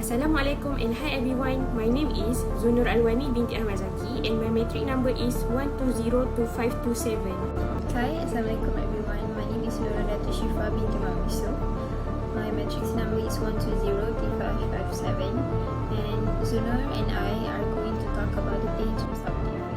Assalamualaikum and hi everyone. My name is Zunnur ALWANI binti AHMAD ZAKI and my metric number is 1202527. Hi, Assalamualaikum everyone. My name is SYIFA binti YUSOF. My metric number is 1203557 and Zunnur and I are going to talk about the dangers of deepfake.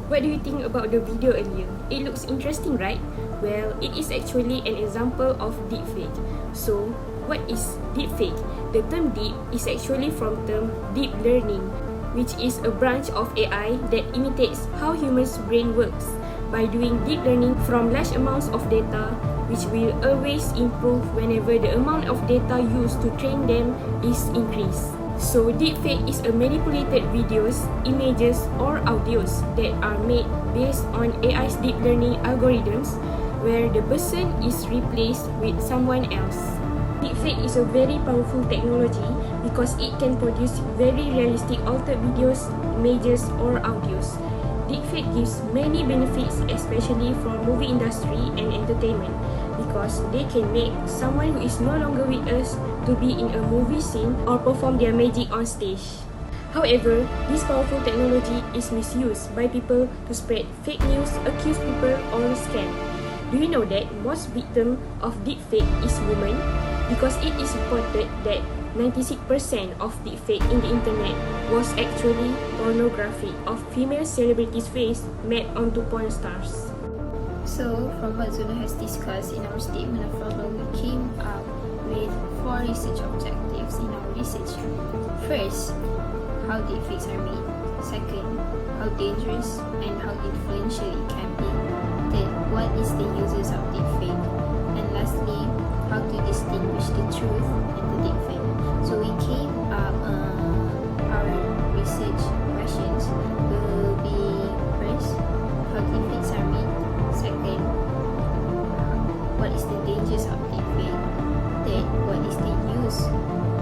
What do you think about the video earlier? It looks interesting, right? Well, it is actually an example of deepfake. So, what is deepfake? The term deep is actually from term deep learning, which is a branch of AI that imitates how humans' brain works by doing deep learning from large amounts of data, which will always improve whenever the amount of data used to train them is increased. So, deepfake is a manipulated videos, images, or audios that are made based on AI's deep learning algorithms where the person is replaced with someone else. Deepfake is a very powerful technology because it can produce very realistic altered videos, images, or audios. Deepfake gives many benefits, especially for movie industry and entertainment, because they can make someone who is no longer with us to be in a movie scene or perform their magic on stage. However, this powerful technology is misused by people to spread fake news, accuse people, or scam. Do you know that most victim of deepfake is women? Because it is reported that 96% of deepfake in the internet was actually pornography of female celebrities' face made onto porn stars. So, from what Zunnur has discussed in our statement of problem, we came up with 4 research objectives in our research. First, how deepfakes are made. Second, how dangerous and how influential it can be. Third, what is the uses of deepfake? And lastly, how to distinguish the truth and the deepfake. So we came up, our research questions will be first, how deepfakes are made. Second, what is the dangers of deepfake? Third, what is the use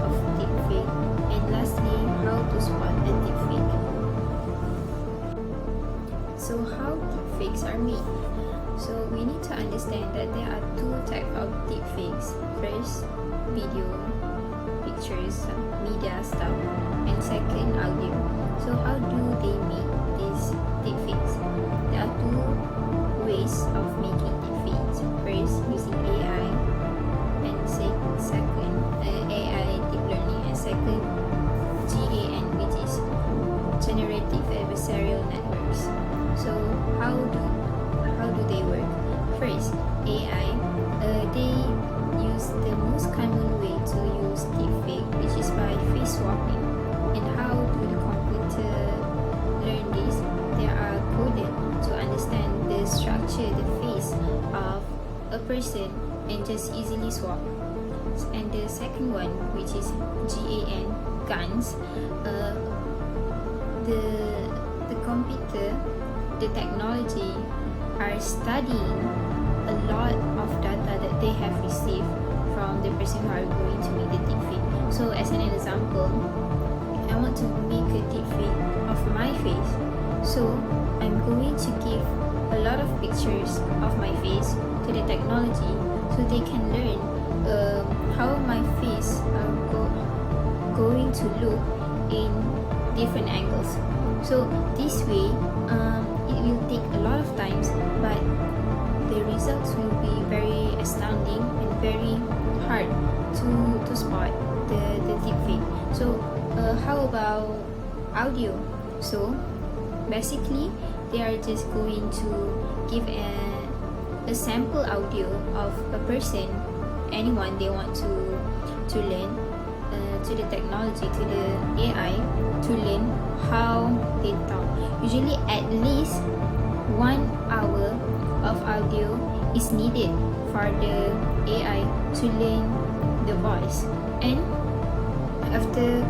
of deepfake? And lastly, how to spot a deepfake. So how deepfakes are made? So we need to understand that there are 2 types of deepfakes. First, video, pictures, media stuff, and second, audio. So how do they make these deepfakes? There are 2 ways of making deepfakes. First, using AI, and second, AI deep learning, and second, GAN, which is generative adversarial networks. So how do they work? First, AI, they use the most common way to use deepfake, which is by face swapping. And how do the computer learn this? They are coded to understand the structure, the face of a person, and just easily swap. And the second one, which is GAN, GANs, the computer, the technology are studying a lot of data that they have received from the person who are going to make the deepfake. So as an example, I want to make a deepfake of my face. So I'm going to give a lot of pictures of my face to the technology so they can learn how my face are going to look in different angles. So this way, it will take a lot of times, but the results will be very astounding and very hard to spot the deepfake. So how about audio? So basically, they are just going to give a sample audio of a person, anyone they want to learn, to the technology, to the AI, to learn how they talk. Usually at least 1 hour of audio is needed for the AI to learn the voice. And after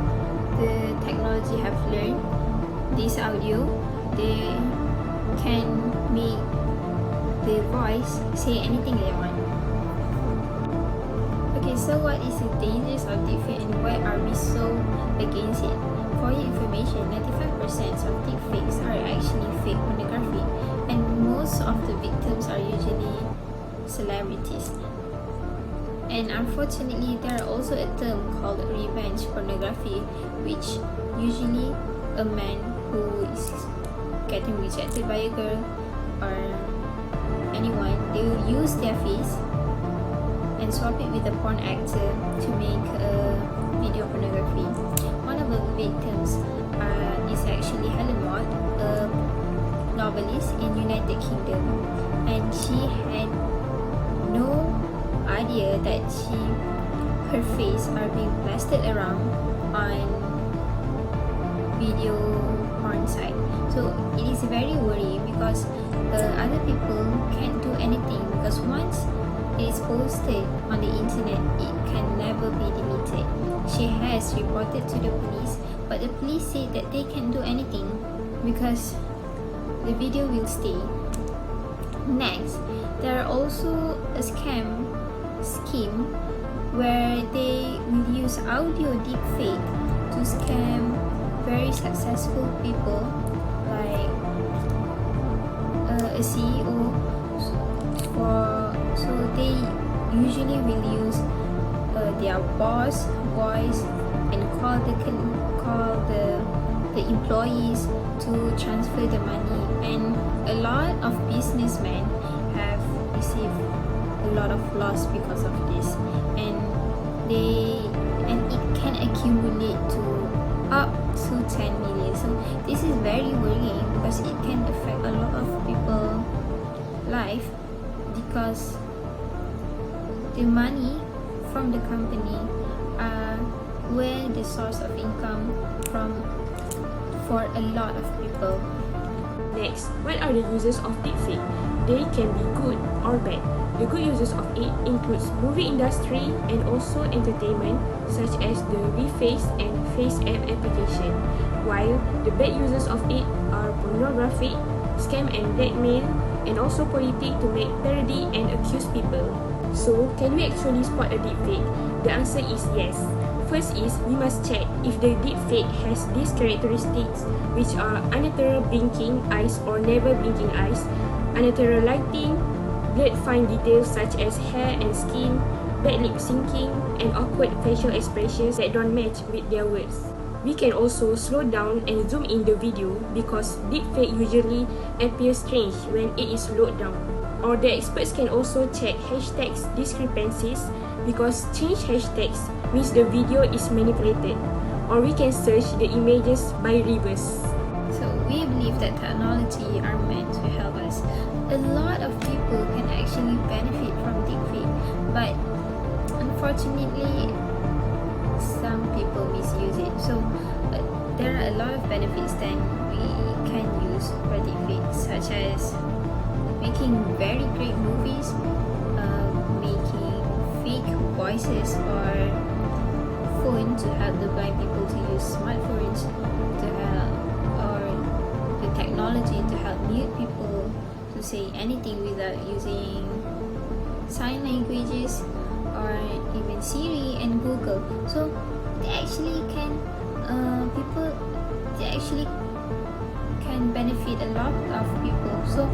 the technology have learned this audio, they can make the voice say anything they want. Okay, so what is the dangers of deepfake and why are we so against it? For your information, 95% of deepfakes are actually fake pornography, and most of the victims are usually celebrities. And unfortunately, there are also a term called revenge pornography, which usually a man who is getting rejected by a girl or anyone, they will use their face and swap it with a porn actor to make a video pornography. One of the victims is actually MOHD, a novelist in United Kingdom, and she had no idea that her face are being blasted around on video porn site. So it is very worrying because other people can't do anything, because once it is posted on the internet, it can never be deleted. She has reported to the police, but the police say that they can't do anything because the video will stay. Next, there are also a scheme where they will use audio deepfake to scam very successful people like a CEO. So they usually will use their boss voice and call the employees to transfer the money, and a lot of businessmen have received a lot of loss because of this, and it can accumulate to up to 10 million. So this is very worrying because it can affect a lot of people's life, because the money from the company are where the source of income for a lot of people. Next, what are the uses of deepfake? They can be good or bad. The good uses of it includes movie industry and also entertainment, such as the Reface and Face app application, while the bad uses of it are pornography, scam and blackmail, and also politics to make parody and accuse people. So, can we actually spot a deepfake? The answer is yes. First is, we must check if the deepfake has these characteristics, which are unnatural blinking eyes or never blinking eyes, unnatural lighting, blurred fine details such as hair and skin, bad lip syncing, and awkward facial expressions that don't match with their words. We can also slow down and zoom in the video because deepfake usually appears strange when it is slowed down. Or the experts can also check hashtags discrepancies because changed hashtags means the video is manipulated. Or we can search the images by reverse. So we believe that technology are meant to help us. A lot of people can actually benefit from deepfake, but unfortunately some people misuse it. So there are a lot of benefits that we can use for deepfake, such as making very great movies, making fake voices or phone to help the blind people to use smartphones to help, or the technology to help mute people to say anything without using sign languages, or even Siri and Google. So they actually can benefit a lot of people. So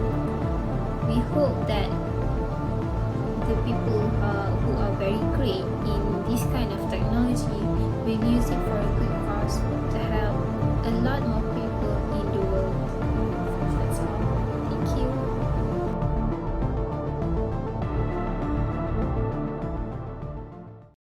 we hope that the people who are very great in this kind of technology will use it for a good cause to